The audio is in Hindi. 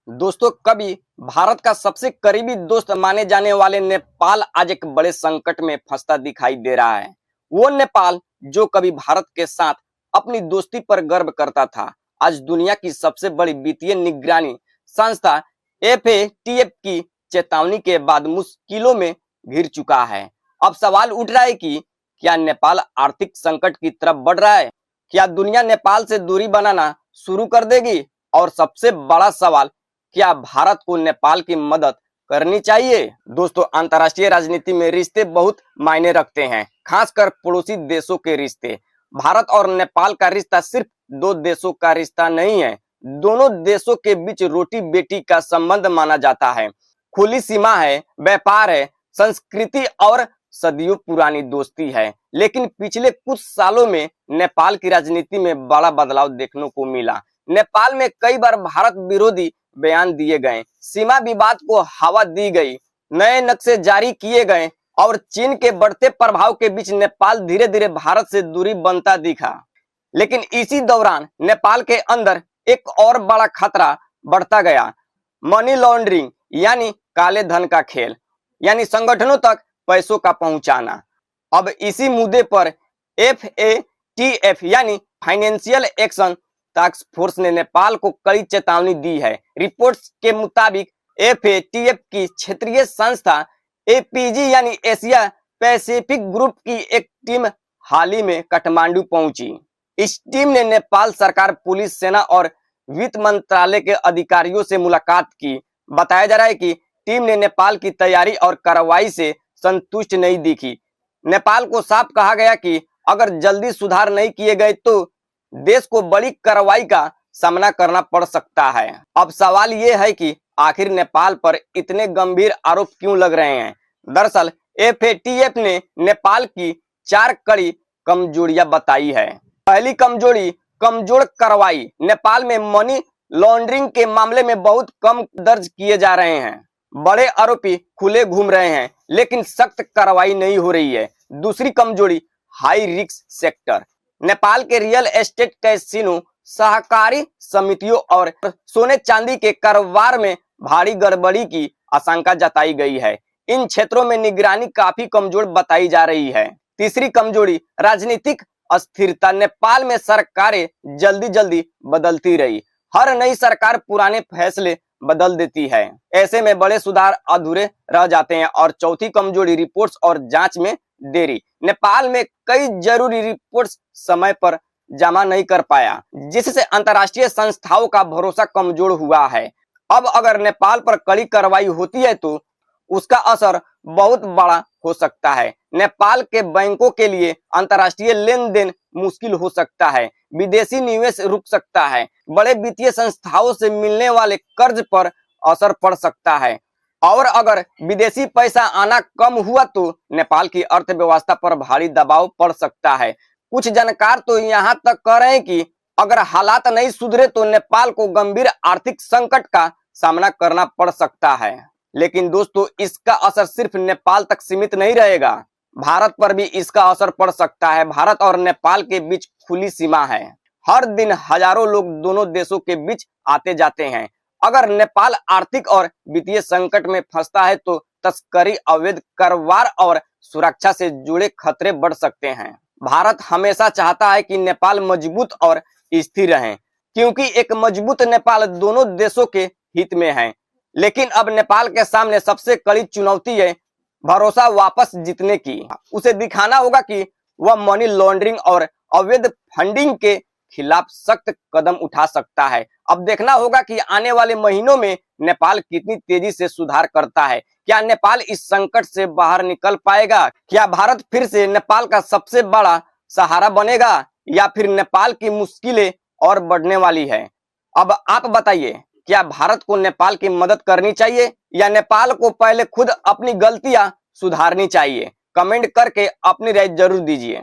दोस्तों, कभी भारत का सबसे करीबी दोस्त माने जाने वाले नेपाल आज एक बड़े संकट में फंसता दिखाई दे रहा है। वो नेपाल जो कभी भारत के साथ अपनी दोस्ती पर गर्व करता था, आज दुनिया की सबसे बड़ी वित्तीय निगरानी संस्था एफएटीएफ की चेतावनी के बाद मुश्किलों में घिर चुका है। अब सवाल उठ रहा है कि क्या नेपाल आर्थिक संकट की तरफ बढ़ रहा है? क्या दुनिया नेपाल से दूरी बनाना शुरू कर देगी? और सबसे बड़ा सवाल, क्या भारत को नेपाल की मदद करनी चाहिए? दोस्तों, अंतर्राष्ट्रीय राजनीति में रिश्ते बहुत मायने रखते हैं, खासकर पड़ोसी देशों के रिश्ते। भारत और नेपाल का रिश्ता सिर्फ दो देशों का रिश्ता नहीं है, दोनों देशों के बीच रोटी बेटी का संबंध माना जाता है। खुली सीमा है, व्यापार है, संस्कृति और सदियों पुरानी दोस्ती है। लेकिन पिछले कुछ सालों में नेपाल की राजनीति में बड़ा बदलाव देखने को मिला। नेपाल में कई बार भारत विरोधी बयान दिए गए, सीमा विवाद को हवा दी गई, नए नक्शे जारी किए गए और चीन के बढ़ते प्रभाव के बीच नेपाल धीरे धीरे भारत से दूरी बनता दिखा। लेकिन इसी दौरान नेपाल के अंदर एक और बड़ा खतरा बढ़ता गया, मनी लॉन्ड्रिंग यानी काले धन का खेल, यानी संगठनों तक पैसों का पहुंचाना। अब इसी मुद्दे पर एफएटीएफ यानी फाइनेंशियल एक्शन टास्क फोर्स ने नेपाल को कड़ी चेतावनी दी है। रिपोर्ट्स के मुताबिक एफएटीएफ की क्षेत्रीय संस्था एपीजी यानी एशिया पैसिफिक ग्रुप की एक टीम हाल ही में काठमांडू पहुंची। इस टीम ने नेपाल सरकार, पुलिस, सेना और वित्त मंत्रालय के अधिकारियों से मुलाकात की। बताया जा रहा है कि टीम ने नेपाल की तैयारी और कार्रवाई से संतुष्ट नहीं दिखी। नेपाल को साफ कहा गया कि अगर जल्दी सुधार नहीं किए गए तो देश को बड़ी कार्रवाई का सामना करना पड़ सकता है। अब सवाल ये है कि आखिर नेपाल पर इतने गंभीर आरोप क्यों लग रहे हैं? दरअसल एफएटीएफ ने नेपाल की 4 कड़ी कमजोरियां बताई है। पहली कमजोरी, कमजोर कार्रवाई। नेपाल में मनी लॉन्ड्रिंग के मामले में बहुत कम दर्ज किए जा रहे हैं। बड़े आरोपी खुले घूम रहे हैं, लेकिन सख्त कार्रवाई नहीं हो रही है। दूसरी कमजोरी, हाई रिस्क सेक्टर। नेपाल के रियल एस्टेट, कैसीनो, सहकारी समितियों और सोने चांदी के कारोबार में भारी गड़बड़ी की आशंका जताई गई है। इन क्षेत्रों में निगरानी काफी कमजोर बताई जा रही है। तीसरी कमजोरी, राजनीतिक अस्थिरता। नेपाल में सरकारें जल्दी जल्दी बदलती रही, हर नई सरकार पुराने फैसले बदल देती है। ऐसे में बड़े सुधार अधूरे रह जाते हैं। और चौथी कमजोरी, रिपोर्ट्स और जांच में देरी। नेपाल में कई जरूरी रिपोर्ट्स समय पर जमा नहीं कर पाया, जिससे अंतर्राष्ट्रीय संस्थाओं का भरोसा कमजोर हुआ है। अब अगर नेपाल पर कड़ी कार्रवाई होती है तो उसका असर बहुत बड़ा हो सकता है। नेपाल के बैंकों के लिए अंतर्राष्ट्रीय लेन देन मुश्किल हो सकता है, विदेशी निवेश रुक सकता है, बड़े वित्तीय संस्थाओं से मिलने वाले कर्ज पर असर पड़ सकता है। और अगर विदेशी पैसा आना कम हुआ तो नेपाल की अर्थव्यवस्था पर भारी दबाव पड़ सकता है। कुछ जानकार तो यहाँ तक कह रहे हैं कि अगर हालात नहीं सुधरे तो नेपाल को गंभीर आर्थिक संकट का सामना करना पड़ सकता है। लेकिन दोस्तों, इसका असर सिर्फ नेपाल तक सीमित नहीं रहेगा, भारत पर भी इसका असर पड़ सकता है। भारत और नेपाल के बीच खुली सीमा है, हर दिन हजारों लोग दोनों देशों के बीच आते जाते हैं। अगर नेपाल आर्थिक और वित्तीय संकट में फंसता है तो तस्करी, अवैध कारोबार और सुरक्षा से जुड़े खतरे बढ़ सकते हैं। भारत हमेशा चाहता है कि नेपाल मजबूत और स्थिर रहे, क्योंकि एक मजबूत नेपाल दोनों देशों के हित में है। लेकिन अब नेपाल के सामने सबसे कड़ी चुनौती है भरोसा वापस जीतने की। उसे दिखाना होगा कि वह मनी लॉन्ड्रिंग और अवैध फंडिंग के खिलाफ सख्त कदम उठा सकता है। अब देखना होगा कि आने वाले महीनों में नेपाल कितनी तेजी से सुधार करता है। क्या नेपाल इस संकट से बाहर निकल पाएगा? क्या भारत फिर से नेपाल का सबसे बड़ा सहारा बनेगा, या फिर नेपाल की मुश्किलें और बढ़ने वाली है? अब आप बताइए, क्या भारत को नेपाल की मदद करनी चाहिए या नेपाल को पहले खुद अपनी गलतियां सुधारनी चाहिए? कमेंट करके अपनी राय जरूर दीजिए।